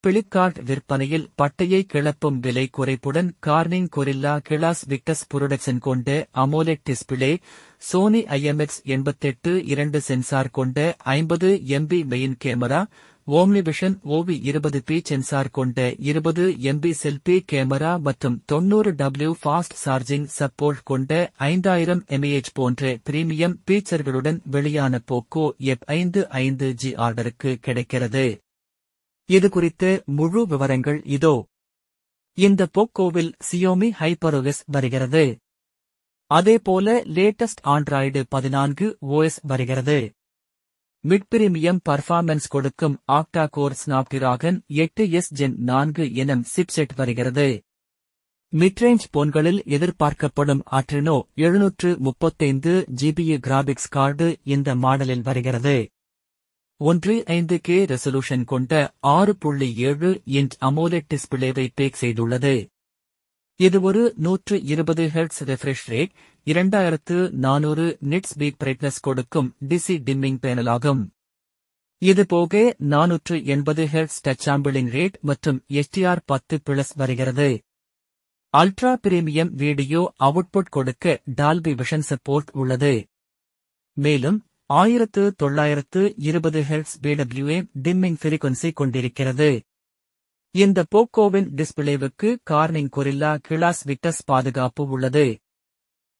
Flipkart விற்பனையில் பட்டையை கிளப்பும் விலை குறைப்புடன் Corning gorilla glass victus protection கொண்ட AMOLED display, Sony IMX 88 2 sensor கொண்ட 50 MB main camera, OmniVision OV20P sensor கொண்ட 20 MB செல்ஃபி கேமரா மற்றும் 90W ஃபாஸ்ட் சார்ஜிங் சப்போர்ட் கொண்ட 5000 mAh போன்ற பிரீமியம் ஃபீச்சர்களுடன் வெளியான போக்கோ F55G ஆர்டருக்கு கிடைக்கிறது. இது குறித்த முழு விவரங்கள் இதோ. இந்த போக்கோவில் Xiaomi HyperOS வருகிறது. அதேபோல லேட்டஸ்ட் ஆண்ட்ராய்டு 14 OS வருகிறது. மிட் பிரீமியம் பர்ஃபார்மன்ஸ் கொடுக்கும் ஆக்டா கோர் ஸ்னாப்டிராகன் 8S Gen 4 எனும் சிப்செட் வருகிறது. மிட்ரேஞ்ச் போன்களில் எதிர்பார்க்கப்படும் Adreno 735 GB கிராபிக்ஸ் கார்டு இந்த மாடலில் வருகிறது. 1.5K ரெசல்யூஷன் கொண்ட 6.7 இன்ச் அமோலெட் டிஸ்பிளேவை பேக் செய்துள்ளது. இது ஒரு 120 Hz refresh rate, 2400 nits peak brightness கொடுக்கும் டிசி டிம்மிங் பேனலாகும். இதுபோக 480 Hz டச் சாம்பிளிங் ரேட் மற்றும் HDR10+ வருகிறது. அல்ட்ரா பிரீமியம் வீடியோ அவுட்புட் கொடுக்க டால்பி விஷன் சப்போர்ட் உள்ளது. மேலும் 1920 Hz BWM டிம்மிங் ஃப்ரீக்வன்சி கொண்டிருக்கிறது. இந்த போக்கோவின் டிஸ்பிளேவுக்கு கார்னிங் கொரில்லா கிளாஸ் விக்டஸ் பாதுகாப்பு உள்ளது.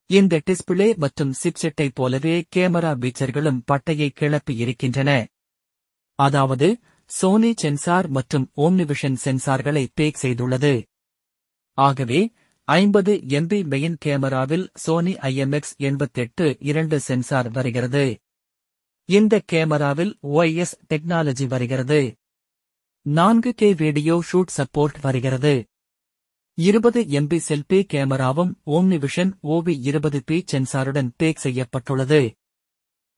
இந்த டிஸ்பிளே மற்றும் சிப்செட்டை போலவே கேமரா ஃபீச்சர்களும் பட்டையை கிளப்பி இருக்கின்றன. அதாவது சோனி சென்சார் மற்றும் ஓம்னிவிஷன் சென்சார்களை பேக் செய்துள்ளது. ஆகவே 50 MB மெயின் கேமராவில் சோனி IMX 88 2 சென்சார் வருகிறது. இந்த கேமராவில் OIS டெக்னாலஜி வருகிறது. 4K வீடியோ ஷூட் சப்போர்ட் வருகிறது. 20 MB செல்ஃபி கேமராவும் ஓம்னிவிஷன் OV20P சென்சாருடன் பேக் செய்யப்பட்டுள்ளது.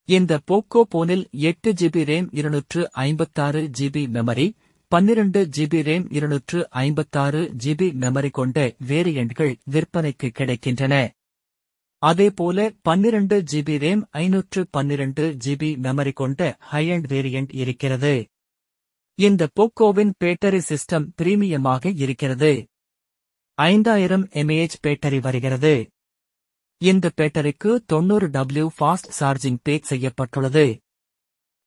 இந்த போக்கோ போனில் 8 GB RAM 256 GB memory, 12 GB RAM 256 GB memory கொண்ட வேரியண்ட்கள் விற்பனைக்கு கிடைக்கின்றன. அதேபோல 12 GB ரேம் 512 GB மெமரி கொண்ட ஹை-எண்ட் வேரியண்ட் இருக்கிறது. இந்த போக்கோவின் பேட்டரி சிஸ்டம் பிரீமியமாக இருக்கிறது. 5000 mAh பேட்டரி வருகிறது. இந்த பேட்டரிக்கு 90W ஃபாஸ்ட் சார்ஜிங் பேக் செய்யப்பட்டுள்ளது.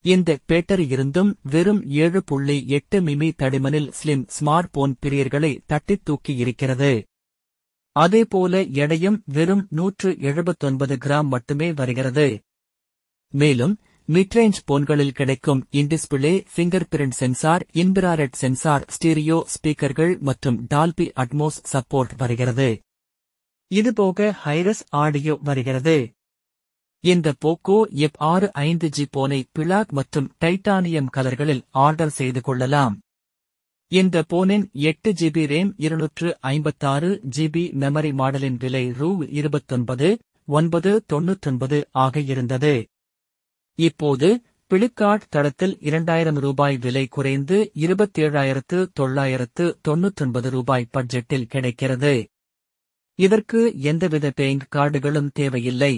இந்த பேட்டரி இருந்தும் வெறும் 7.8 மிமி தடிமனில் ஸ்லிம் ஸ்மார்ட் போன் பிரியர்களை தட்டித் தூக்கி இருக்கிறது. அதேபோல எடையும் வெறும் 179 கிராம் மட்டுமே வருகிறது. மேலும் மிட்ரேஞ்ச் போன்களில் கிடைக்கும் in display fingerprint sensor, infrared sensor, stereo ஸ்பீக்கர்கள் மற்றும் டால்பி அட்மோஸ் சப்போர்ட் வருகிறது. இதுபோக ஹைரஸ் ஆடியோ வருகிறது. இந்த போக்கோ F65G போனை பிளாக் மற்றும் டைட்டானியம் கலர்களில் ஆர்டர் செய்து கொள்ளலாம். இந்த போனின் 8 GB ரேம் 256 GB மெமரி மாடலின் விலை $29,999 ஆக இருந்தது. இப்போது பிளிப்கார்ட் தளத்தில் $2000 விலை குறைந்து $27,999 பட்ஜெட்டில் கிடைக்கிறது. இதற்கு எந்தவித பேயிங் கார்டுகளும் தேவையில்லை.